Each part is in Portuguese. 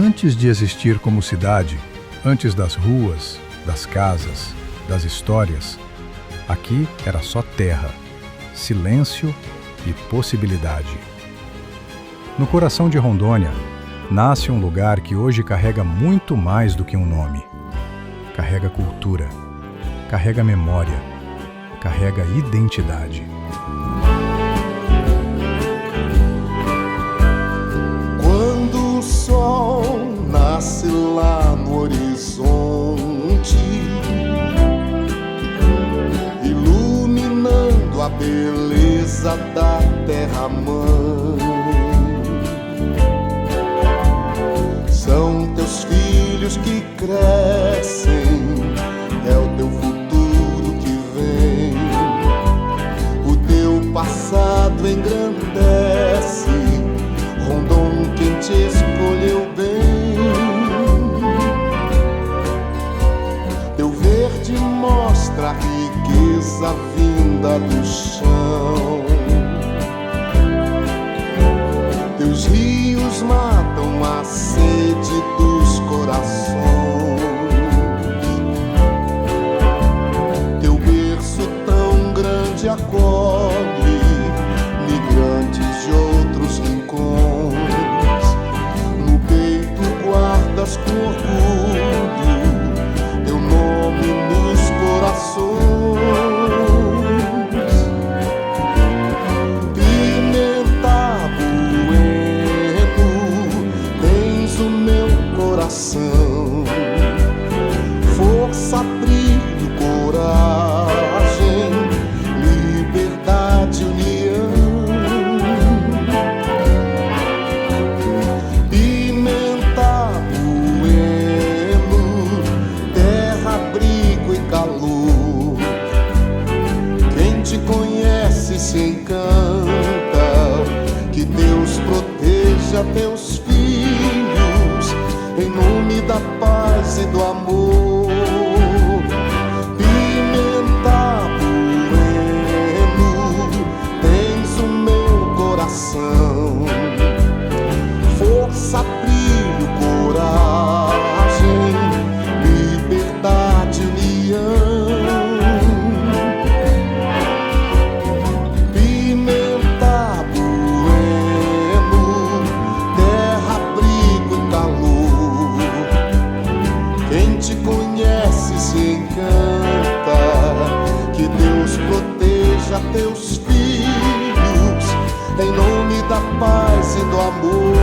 Antes de existir como cidade, antes das ruas, das casas, das histórias, aqui era só terra, silêncio e possibilidade. No coração de Rondônia, nasce um lugar que hoje carrega muito mais do que um nome. Carrega cultura, carrega memória, carrega identidade. Quando o sol nasce lá no horizonte, iluminando a beleza da terra-mãe, são teus filhos que crescem, é o teu futuro que vem. O teu passado engrandece, Rondon, quem te escolheu bem. Teu verde mostra a riqueza vinda do chão. Teus rios matam a sede dos corações. Teu berço tão grande acolhe migrantes de outros rincões. No peito guardas com orgulho teu nome nos corações. Força, brilho, coragem, liberdade, união. Pimenta, bueno, terra, abrigo e calor. Quem te conhece se encanta. Que Deus proteja teus filhos em nome da paz e do amor. Pimenta, bueno, tens o meu coração. Força, brilho, coragem, liberdade, união. Pimenta, bueno, terra, abrigo e calor. Quem te conhece se encanta. Que Deus proteja teus filhos em nome da paz e do amor.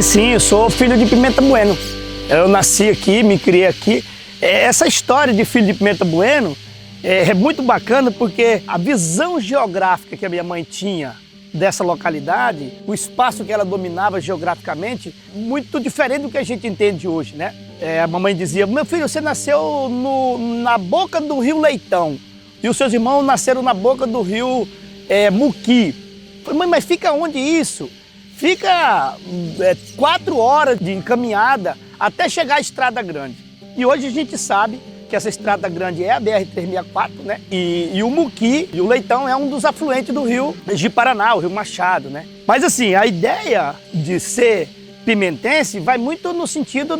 Sim, eu sou filho de Pimenta Bueno. Eu nasci aqui, me criei aqui. Essa história de filho de Pimenta Bueno é muito bacana porque a visão geográfica que a minha mãe tinha dessa localidade, o espaço que ela dominava geograficamente, muito diferente do que a gente entende hoje, né? A mamãe dizia: meu filho, você nasceu na boca do rio Leitão e os seus irmãos nasceram na boca do rio Muqui. Eu falei: mãe, mas fica onde isso? Fica 4 horas de caminhada até chegar à Estrada Grande. E hoje a gente sabe que essa Estrada Grande é a BR-364, né? E o Muqui e o Leitão é um dos afluentes do rio de Paraná, o Rio Machado, né? Mas assim, a ideia de ser pimentense vai muito no sentido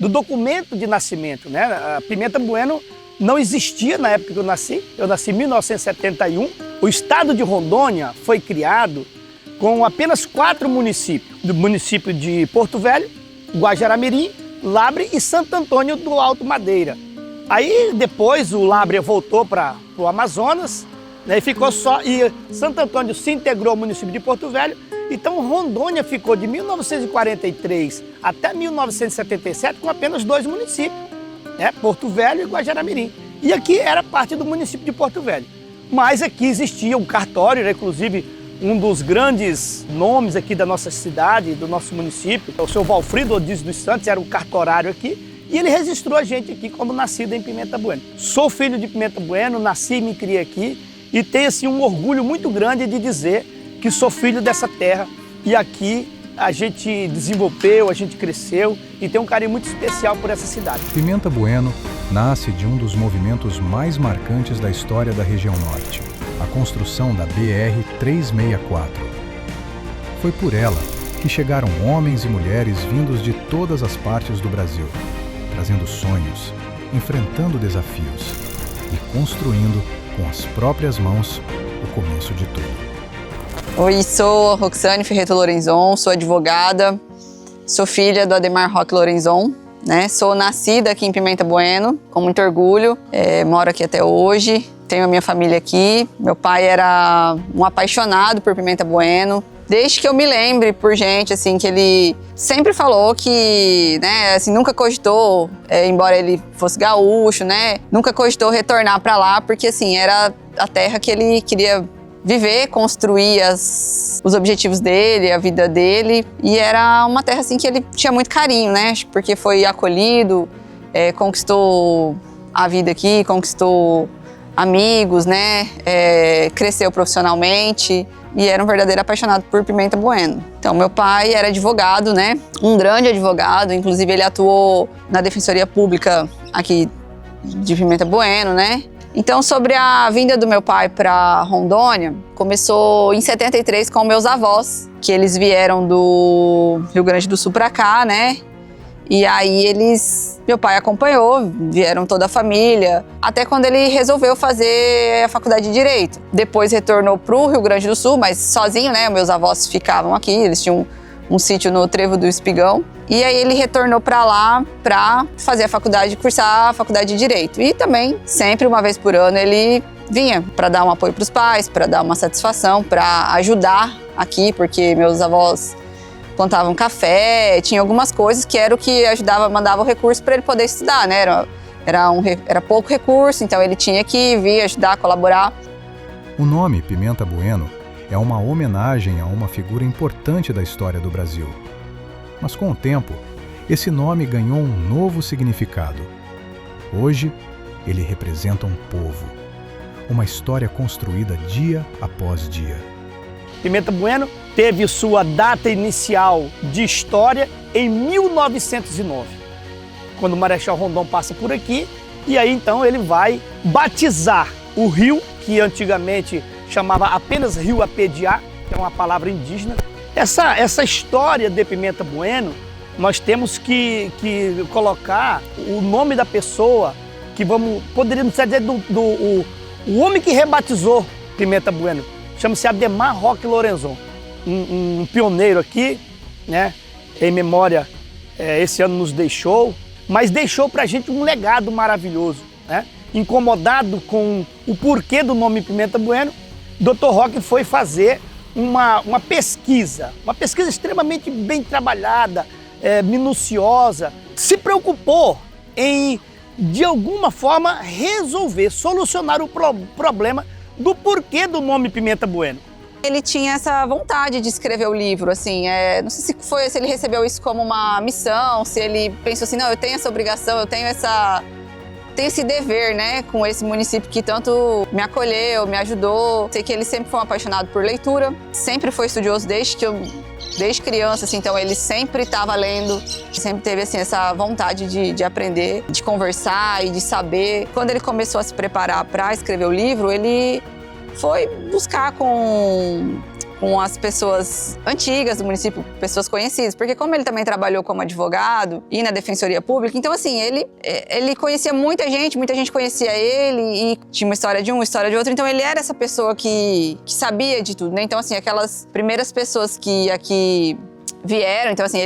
do documento de nascimento, né? A Pimenta Bueno não existia na época que eu nasci em 1971. O estado de Rondônia foi criado com apenas 4 municípios, do município de Porto Velho, Guajará-Mirim, Lábrea e Santo Antônio do Alto Madeira. Aí depois o Lábrea voltou para o Amazonas, né, e ficou só, e Santo Antônio se integrou ao município de Porto Velho. Então Rondônia ficou de 1943 até 1977 com apenas 2 municípios, né, Porto Velho e Guajará-Mirim. E aqui era parte do município de Porto Velho. Mas aqui existia um cartório, né, inclusive um dos grandes nomes aqui da nossa cidade, do nosso município, o seu Valfrido Odísio dos Santos, era um cartorário aqui, e ele registrou a gente aqui como nascido em Pimenta Bueno. Sou filho de Pimenta Bueno, nasci e me criei aqui, e tenho assim, um orgulho muito grande de dizer que sou filho dessa terra e aqui a gente desenvolveu, a gente cresceu e tem um carinho muito especial por essa cidade. Pimenta Bueno nasce de um dos movimentos mais marcantes da história da região norte, a construção da BR-364. Foi por ela que chegaram homens e mulheres vindos de todas as partes do Brasil, trazendo sonhos, enfrentando desafios e construindo com as próprias mãos o começo de tudo. Oi, sou a Roxane Ferreto Lorenzon, sou advogada, sou filha do Ademar Roque Lorenzon, né? Sou nascida aqui em Pimenta Bueno, com muito orgulho, moro aqui até hoje, tenho a minha família aqui. Meu pai era um apaixonado por Pimenta Bueno, desde que eu me lembre por gente, assim, que ele sempre falou que, né, assim, nunca cogitou, embora ele fosse gaúcho, né, nunca cogitou retornar para lá, porque, assim, era a terra que ele queria viver, construir os objetivos dele, a vida dele, e era uma terra, assim, que ele tinha muito carinho, né, porque foi acolhido, conquistou a vida aqui, conquistou amigos, né, cresceu profissionalmente, e era um verdadeiro apaixonado por Pimenta Bueno. Então, meu pai era advogado, né? Um grande advogado, inclusive ele atuou na Defensoria Pública aqui de Pimenta Bueno, né? Então, sobre a vinda do meu pai para Rondônia, começou em 73 com meus avós, que eles vieram do Rio Grande do Sul para cá, né? E aí meu pai acompanhou, vieram toda a família, até quando ele resolveu fazer a faculdade de Direito. Depois retornou para o Rio Grande do Sul, mas sozinho, né? Meus avós ficavam aqui, eles tinham um sítio no Trevo do Espigão. E aí ele retornou para lá para fazer a faculdade, cursar a faculdade de Direito. E também, sempre uma vez por ano, ele vinha para dar um apoio para os pais, para dar uma satisfação, para ajudar aqui, porque meus avós plantavam café, tinha algumas coisas que era o que ajudava, mandava o recurso para ele poder estudar, né? Era pouco recurso, então ele tinha que vir ajudar, colaborar. O nome Pimenta Bueno é uma homenagem a uma figura importante da história do Brasil. Mas com o tempo, esse nome ganhou um novo significado. Hoje, ele representa um povo, uma história construída dia após dia. Pimenta Bueno teve sua data inicial de história em 1909, quando o Marechal Rondon passa por aqui, e aí então ele vai batizar o rio, que antigamente chamava apenas Rio Apediá, que é uma palavra indígena. Essa história de Pimenta Bueno, nós temos que colocar o nome da pessoa, que poderíamos dizer o homem que rebatizou Pimenta Bueno. Chama-se Ademar Roque Lorenzon, um pioneiro aqui, né? Em memória, esse ano nos deixou, mas deixou pra gente um legado maravilhoso, né? Incomodado com o porquê do nome Pimenta Bueno, Dr. Roque foi fazer uma pesquisa extremamente bem trabalhada, minuciosa, se preocupou em, de alguma forma, solucionar o problema do porquê do nome Pimenta Bueno. Ele tinha essa vontade de escrever o livro, assim, não sei se ele recebeu isso como uma missão, se ele pensou assim, não, eu tenho essa obrigação, eu tenho esse dever, né, com esse município que tanto me acolheu, me ajudou. Sei que ele sempre foi um apaixonado por leitura, sempre foi estudioso desde criança, assim, então ele sempre estava lendo, sempre teve assim, essa vontade de aprender, de conversar e de saber. Quando ele começou a se preparar para escrever o livro, ele foi buscar com as pessoas antigas do município, pessoas conhecidas, porque como ele também trabalhou como advogado e na Defensoria Pública, então assim, ele conhecia muita gente conhecia ele e tinha uma história de um, uma história de outro, então ele era essa pessoa que sabia de tudo, né? Então assim, aquelas primeiras pessoas que aqui vieram, então assim,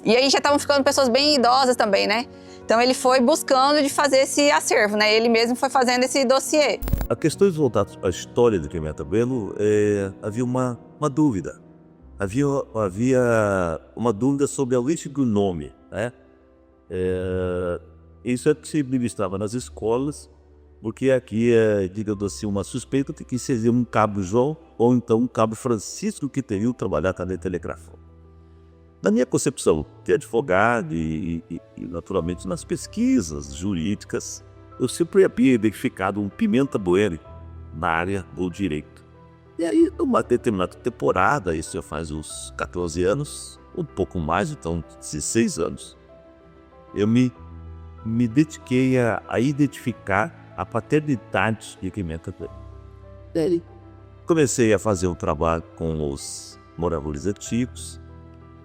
e aí já estavam ficando pessoas bem idosas também, né? Então ele foi buscando de fazer esse acervo, né? Ele mesmo foi fazendo esse dossiê. A questões voltadas à história de Pimenta Bueno, havia uma dúvida. Havia uma dúvida sobre a origem do nome, né? Isso é que se ministrava nas escolas, porque aqui digamos assim, uma suspeita de que seria um cabo João ou então um cabo Francisco que teriam trabalhado também telegrafo. Na minha concepção de advogado e naturalmente nas pesquisas jurídicas, eu sempre havia identificado um Pimenta Bueno na área do direito. E aí, numa determinada temporada, isso já faz uns 14 anos, um pouco mais, então 16 anos, eu me dediquei a identificar a paternidade de Pimenta Bueno. Daí, comecei a fazer um trabalho com os moradores antigos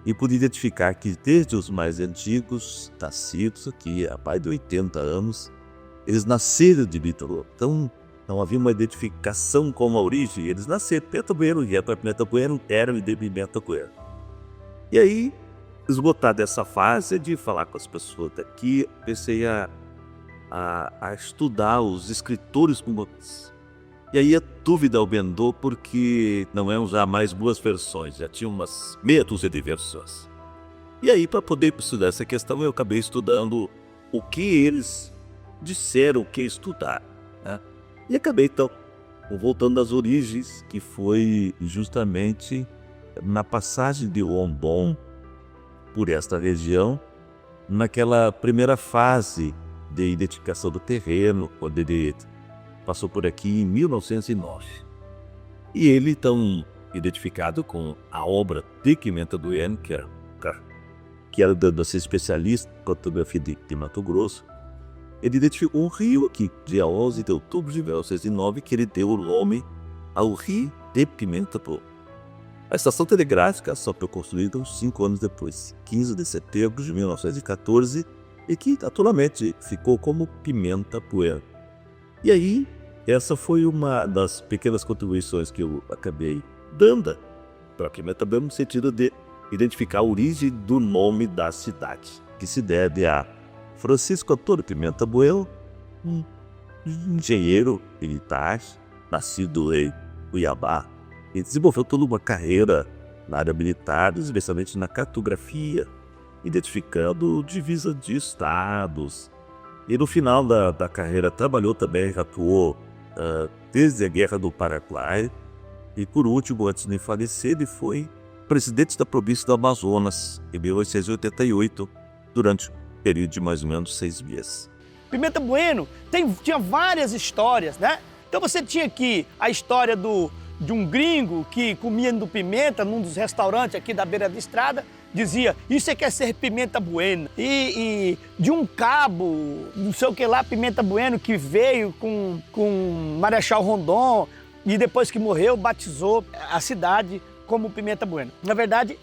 e pude identificar que desde os mais antigos, nascidos aqui há mais de 80 anos, eles nasceram de Vitor. Então, não havia uma identificação com a origem. Eles nasceram de Pimenta Bueno, e a Pimenta Bueno eram de Pimenta Bueno. E aí, esgotar dessa fase de falar com as pessoas daqui, comecei a estudar os escritores comuns. E aí a dúvida aumentou porque não eram já mais duas versões, já tinha umas meia dúzia de versões. E aí, para poder estudar essa questão, eu acabei estudando o que eles disseram que estudar, né? E acabei, então, voltando às origens, que foi justamente na passagem de Rondon por esta região, naquela primeira fase de identificação do terreno, quando ele passou por aqui em 1909. E ele, então, identificado com a obra de Pimenta Bueno, que era dando a ser especialista em cartografia de Mato Grosso, ele identificou um rio aqui, dia 11 de outubro de 1909, que ele deu o nome ao Rio de Pimenta Bueno. A estação telegráfica só foi construída uns 5 anos depois, 15 de setembro de 1914, e que, naturalmente, ficou como Pimenta Bueno. E aí, essa foi uma das pequenas contribuições que eu acabei dando para Pimenta Bueno, no sentido de identificar a origem do nome da cidade, que se deve a Francisco Antônio Pimenta Bueno, um engenheiro militar, nascido em Cuiabá, e desenvolveu toda uma carreira na área militar, especialmente na cartografia, identificando divisa de estados. E no final da carreira trabalhou também, atuou desde a Guerra do Paraguai, e por último, antes de falecer, ele foi presidente da província do Amazonas em 1888, durante um período de mais ou menos 6 meses. Pimenta Bueno tinha várias histórias, né? Então você tinha aqui a história de um gringo que comia do pimenta num dos restaurantes aqui da beira da estrada, dizia, isso é que é ser Pimenta Bueno. E de um cabo, não sei o que lá, Pimenta Bueno, que veio com Marechal Rondon e depois que morreu, batizou a cidade como Pimenta Bueno. Na verdade,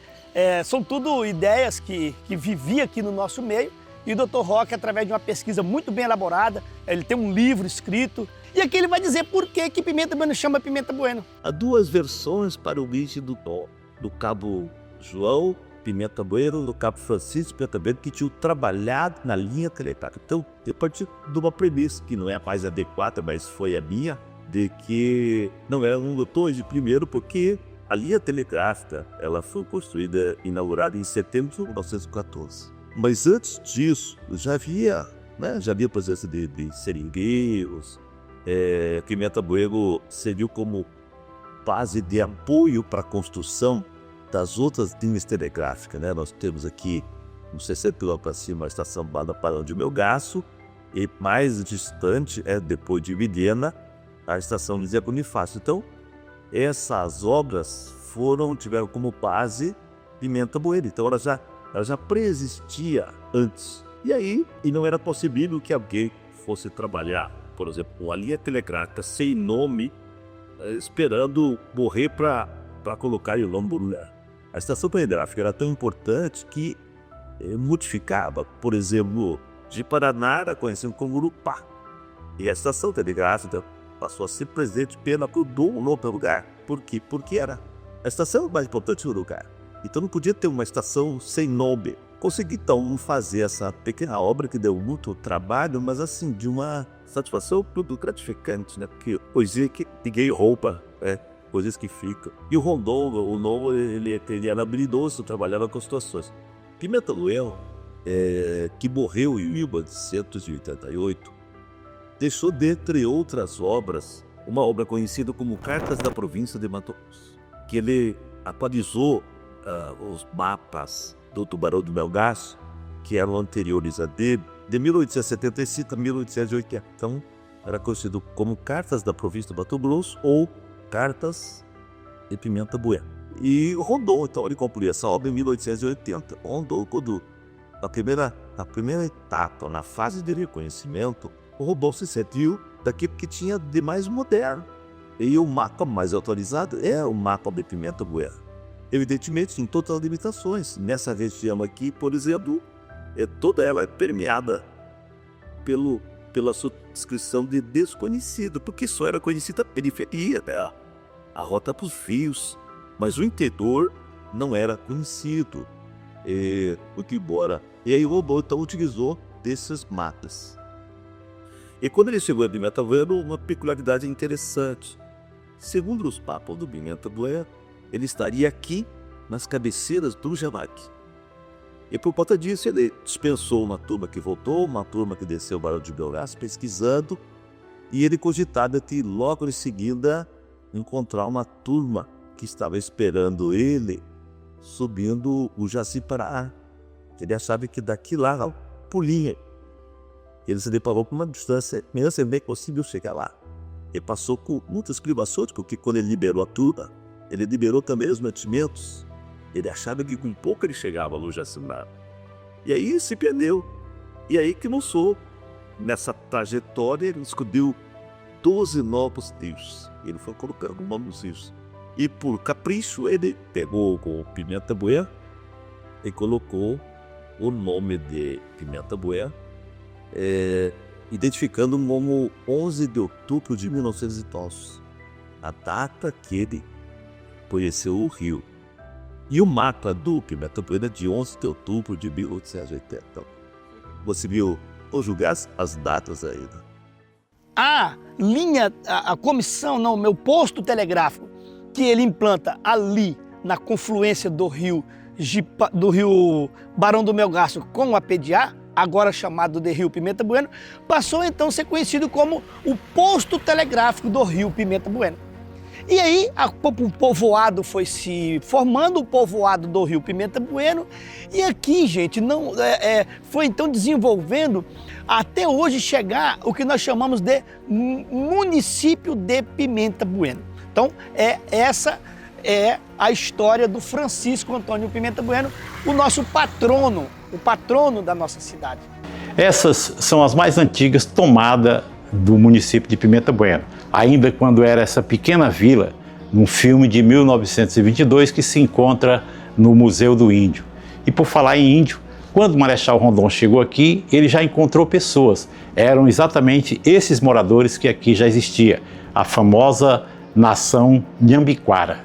são tudo ideias que viviam aqui no nosso meio, e o Dr. Roque, através de uma pesquisa muito bem elaborada, ele tem um livro escrito, e aqui ele vai dizer por que Pimenta Bueno chama Pimenta Bueno. Há duas versões para o origem do Cabo João Pimenta Bueno, do Cabo Francisco Pimenta Bueno, que tinham trabalhado na linha telegráfica. Então, eu parti de uma premissa, que não é a mais adequada, mas foi a minha, de que não eram lutões de primeiro, porque a linha telegráfica ela foi construída, inaugurada em setembro de 1914. Mas antes disso, já havia presença de seringueiros. Pimenta Bueno serviu como base de apoio para a construção das outras linhas telegráficas, né? Nós temos aqui, uns 60 km para cima, a estação Barão de Melgaço, e mais distante, depois de Vilhena, a estação José Bonifácio. Então, essas obras tiveram como base Pimenta Bueno. Então, ela já preexistia antes. E aí, não era possível que alguém fosse trabalhar, por exemplo, uma linha telegráfica sem nome, esperando morrer para colocar o nome do lugar. A estação telegráfica era tão importante que modificava, por exemplo, de Paraná era conhecido como Urupá. E a estação telegráfica passou a ser presente pela mudou o nome do lugar. Por quê? Porque era a estação mais importante do lugar. Então não podia ter uma estação sem nome. Consegui então fazer essa pequena obra que deu muito trabalho, mas assim, de uma satisfação tudo gratificante, né? Porque hoje que ninguém rouba, coisas que ficam. E o Rondon, o novo, ele era habilidoso, trabalhava com situações. Pimenta Bueno, que morreu em 1888, deixou, dentre outras obras, uma obra conhecida como Cartas da Província de Mato Grosso, que ele atualizou os mapas do Tubarão do Melgaço, que eram anteriores a dele, de 1875 a 1880. Então, era conhecido como Cartas da Província de Mato Grosso ou Cartas e Pimenta Bueno. E Rondon, então, ele concluiu essa obra em 1880. Rondon, quando a primeira etapa, na fase de reconhecimento, o Rondon se serviu daquilo que tinha de mais moderno. E o mapa mais atualizado é o mapa de Pimenta Bueno. Evidentemente, em todas as limitações. Nessa região aqui, por exemplo, toda ela é permeada pela sua descrição de desconhecido, porque só era conhecida a periferia, né? A rota para os rios, mas o interior não era conhecido. Muito embora. E aí o Rondon então utilizou desses mapas. E quando ele chegou a Pimenta Bueno, uma peculiaridade interessante. Segundo os mapas do Pimenta Bueno, ele estaria aqui nas cabeceiras do Jamaqui. E por conta disso ele dispensou uma turma que voltou, uma turma que desceu o Barão de Belgás pesquisando, e ele cogitava que logo em seguida encontrar uma turma que estava esperando ele subindo o Jaci-Paraá. Ele achava que daqui lá, pulinha. Ele se deparou com uma distância imensa e bem possível chegar lá. Ele passou com muitas privações, porque quando ele liberou a turma, ele liberou também os mantimentos. Ele achava que com pouco ele chegava no Jaci-Paraá. E aí se perdeu. E aí que não sou. Nessa trajetória ele descobriu 12 novos rios. Ele foi colocando o nome dos rios. E por capricho ele pegou com Pimenta Bueno e colocou o nome de Pimenta Bueno, identificando como 11 de outubro de 1912, a data que ele conheceu o rio. E o mapa do Pimenta Bueno é de 11 de outubro de 1880. Então, você viu conjugar as datas aí, né? A linha, a comissão, não, meu posto telegráfico, que ele implanta ali na confluência do rio Barão do Melgaço com o Apediá, agora chamado de Rio Pimenta Bueno, passou então a ser conhecido como o posto telegráfico do Rio Pimenta Bueno. E aí o povoado foi se formando, o povoado do Rio Pimenta Bueno, e aqui, gente, foi então desenvolvendo até hoje chegar o que nós chamamos de município de Pimenta Bueno. Então, essa é a história do Francisco Antônio Pimenta Bueno, o nosso patrono, o patrono da nossa cidade. Essas são as mais antigas tomadas do município de Pimenta Bueno, ainda quando era essa pequena vila, num filme de 1922 que se encontra no Museu do Índio. E por falar em índio, quando o Marechal Rondon chegou aqui, ele já encontrou pessoas. Eram exatamente esses moradores que aqui já existia, a famosa nação Nhambiquara.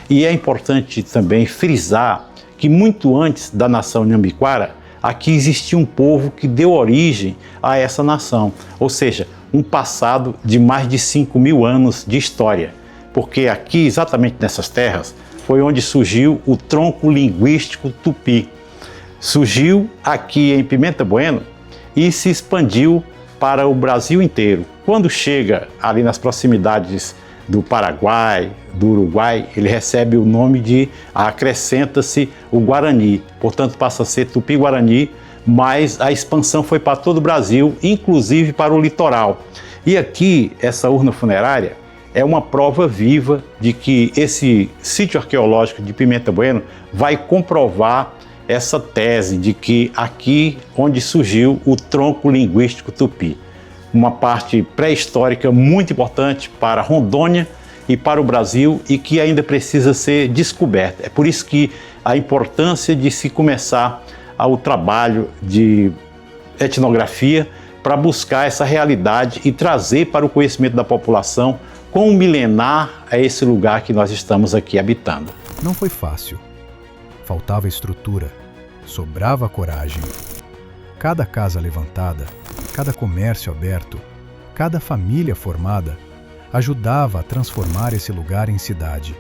E é importante também frisar que muito antes da nação Nhambiquara, aqui existia um povo que deu origem a essa nação, ou seja, um passado de mais de 5.000 anos de história, porque aqui, exatamente nessas terras, foi onde surgiu o tronco linguístico tupi. Surgiu aqui em Pimenta Bueno e se expandiu para o Brasil inteiro. Quando chega ali nas proximidades do Paraguai, do Uruguai, ele recebe o nome de, acrescenta-se o Guarani, portanto passa a ser Tupi-Guarani, mas a expansão foi para todo o Brasil, inclusive para o litoral. E aqui, essa urna funerária é uma prova viva de que esse sítio arqueológico de Pimenta Bueno vai comprovar essa tese de que aqui onde surgiu o tronco linguístico tupi. Uma parte pré-histórica muito importante para Rondônia e para o Brasil e que ainda precisa ser descoberta. É por isso que a importância de se começar o trabalho de etnografia para buscar essa realidade e trazer para o conhecimento da população quão milenar é esse lugar que nós estamos aqui habitando. Não foi fácil. Faltava estrutura, sobrava coragem. Cada casa levantada, cada comércio aberto, cada família formada ajudava a transformar esse lugar em cidade.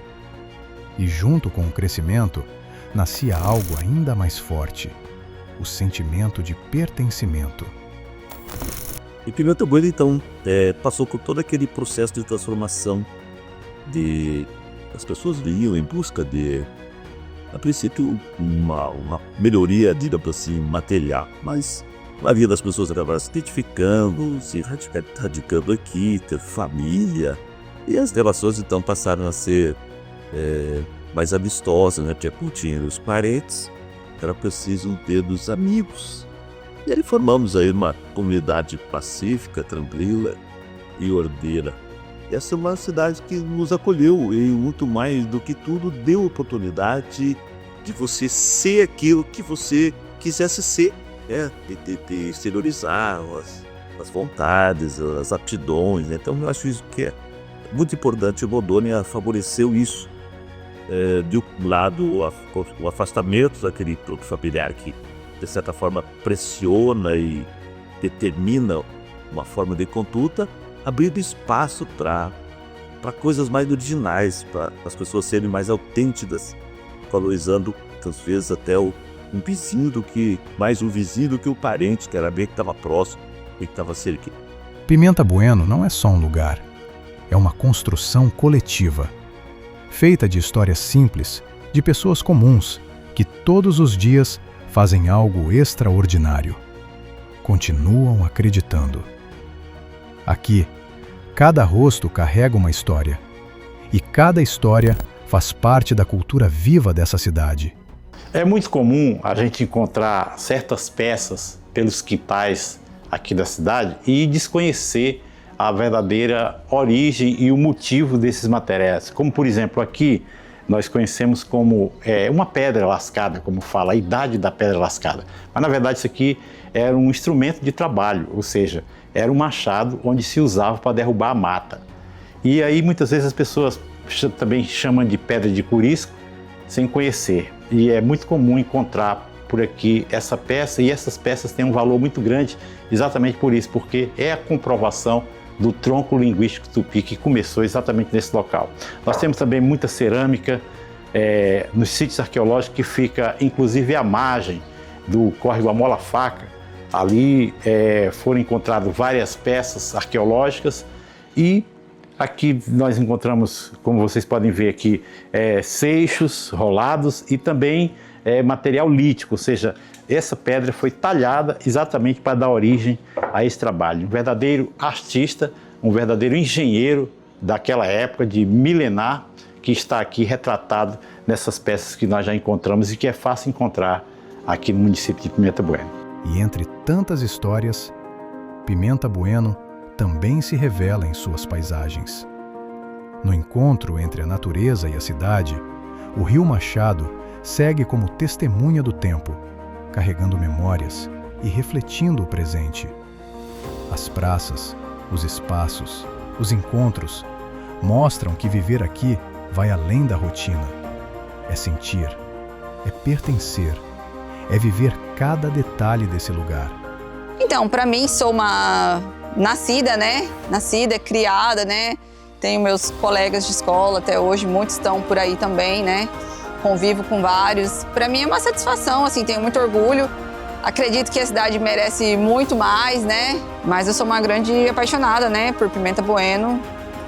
E junto com o crescimento, nascia algo ainda mais forte, o sentimento de pertencimento. E Pimenta Bueno, então, passou por todo aquele processo de transformação. As pessoas vinham em busca de, a princípio, uma melhoria, digamos assim, material. Mas a vida das pessoas acabaram se identificando, se radicando aqui, ter família. E as relações, então, passaram a ser mais amistosa, né? Porque tinha os parentes, era preciso ter dos amigos. E aí formamos aí uma comunidade pacífica, tranquila e ordeira. E essa é uma cidade que nos acolheu e, muito mais do que tudo, deu oportunidade de você ser aquilo que você quisesse ser, né? De exteriorizar as vontades, as aptidões, né? Então eu acho isso que é muito importante. O Rondônia favoreceu isso. De um lado, o afastamento daquele grupo familiar que, de certa forma, pressiona e determina uma forma de conduta, abrindo espaço para coisas mais originais, para as pessoas serem mais autênticas, valorizando, às vezes, até um vizinho mais um vizinho do que o parente, que era bem que estava próximo e que estava cercado. Pimenta Bueno não é só um lugar, é uma construção coletiva, feita de histórias simples, de pessoas comuns, que todos os dias fazem algo extraordinário. Continuam acreditando. Aqui, cada rosto carrega uma história, e cada história faz parte da cultura viva dessa cidade. É muito comum a gente encontrar certas peças pelos quintais aqui da cidade e desconhecer a verdadeira origem e o motivo desses materiais. Como, por exemplo, aqui nós conhecemos como uma pedra lascada, como fala, a idade da pedra lascada. Mas, na verdade, isso aqui era um instrumento de trabalho, ou seja, era um machado onde se usava para derrubar a mata. E aí, muitas vezes, as pessoas também chamam de pedra de curisco, sem conhecer. E é muito comum encontrar por aqui essa peça, e essas peças têm um valor muito grande exatamente por isso, porque é a comprovação do tronco linguístico tupi que começou exatamente nesse local. Nós temos também muita cerâmica nos sítios arqueológicos que fica inclusive à margem do córrego Amola Faca. Ali foram encontradas várias peças arqueológicas e aqui nós encontramos, como vocês podem ver aqui, seixos rolados e também material lítico, ou seja, essa pedra foi talhada exatamente para dar origem a esse trabalho. Um verdadeiro artista, um verdadeiro engenheiro daquela época de milenar que está aqui retratado nessas peças que nós já encontramos e que é fácil encontrar aqui no município de Pimenta Bueno. E entre tantas histórias, Pimenta Bueno também se revela em suas paisagens. No encontro entre a natureza e a cidade, o Rio Machado segue como testemunha do tempo, carregando memórias e refletindo o presente. As praças, os espaços, os encontros mostram que viver aqui vai além da rotina. É sentir, é pertencer, é viver cada detalhe desse lugar. Então, para mim, sou uma nascida, né? Nascida, criada, né? Tenho meus colegas de escola até hoje, muitos estão por aí também, né? Convivo com vários. Para mim é uma satisfação, assim, tenho muito orgulho. Acredito que a cidade merece muito mais, né? Mas eu sou uma grande apaixonada, né, por Pimenta Bueno.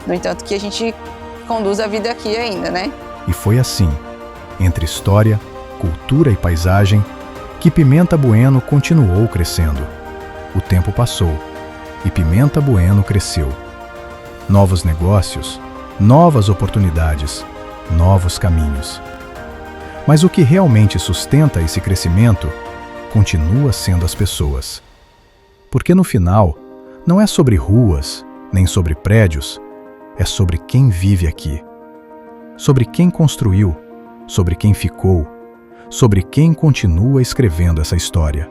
No entanto, que a gente conduz a vida aqui ainda, né? E foi assim, entre história, cultura e paisagem, que Pimenta Bueno continuou crescendo. O tempo passou e Pimenta Bueno cresceu. Novos negócios, novas oportunidades, novos caminhos. Mas o que realmente sustenta esse crescimento continua sendo as pessoas. Porque no final, não é sobre ruas, nem sobre prédios, é sobre quem vive aqui. Sobre quem construiu, sobre quem ficou, sobre quem continua escrevendo essa história.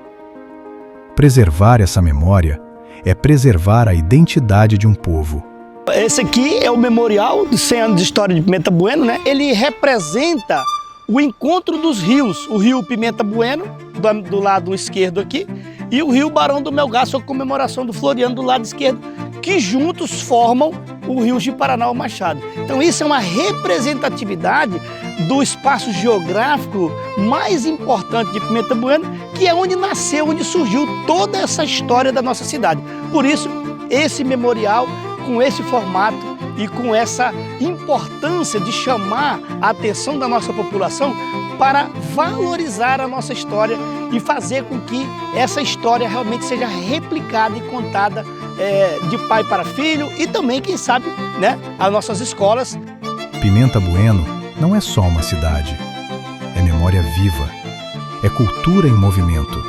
Preservar essa memória é preservar a identidade de um povo. Esse aqui é o memorial de 100 anos de história de Pimenta Bueno, né? Ele representa o encontro dos rios, o rio Pimenta Bueno, do lado esquerdo aqui, e o rio Barão do Melgar, sua comemoração do Floriano do lado esquerdo, que juntos formam o rio de Paraná Machado. Então isso é uma representatividade do espaço geográfico mais importante de Pimenta Bueno, que é onde nasceu, onde surgiu toda essa história da nossa cidade. Por isso, esse memorial, com esse formato, e com essa importância de chamar a atenção da nossa população para valorizar a nossa história e fazer com que essa história realmente seja replicada e contada de pai para filho e também, quem sabe, né, as nossas escolas. Pimenta Bueno não é só uma cidade, é memória viva, é cultura em movimento,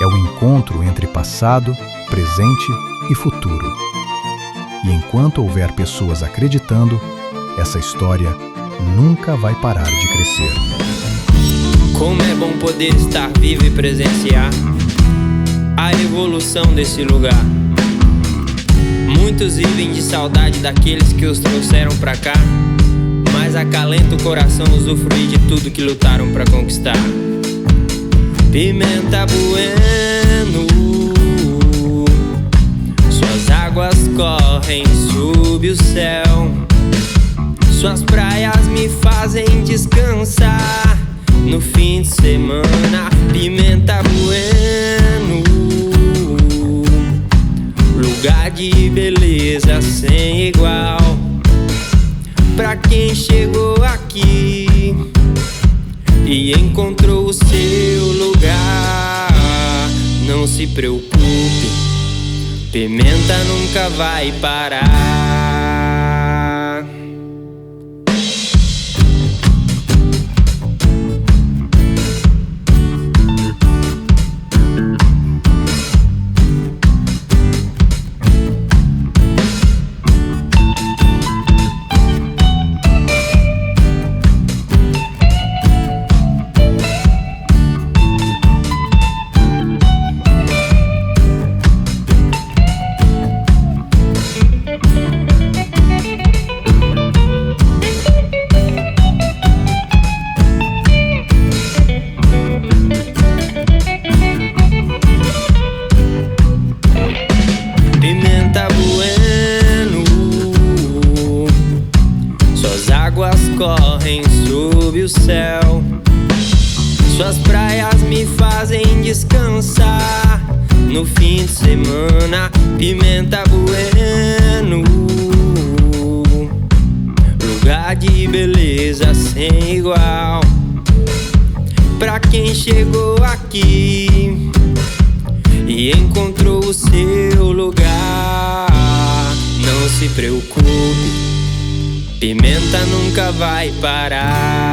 é o encontro entre passado, presente e futuro. E enquanto houver pessoas acreditando, essa história nunca vai parar de crescer. Como é bom poder estar vivo e presenciar a evolução desse lugar. Muitos vivem de saudade daqueles que os trouxeram pra cá, mas acalenta o coração usufruir de tudo que lutaram pra conquistar. Pimenta Bueno, suas águas correm sob o céu, suas praias me fazem descansar no fim de semana. Pimenta Bueno, lugar de beleza sem igual. Pra quem chegou aqui e encontrou o seu lugar, não se preocupe, Pimenta nunca vai parar. Correm sob o céu, suas praias me fazem descansar no fim de semana. Pimenta Bueno, lugar de beleza sem igual. Pra quem chegou aqui e encontrou o seu lugar, não se preocupe, Pimenta nunca vai parar.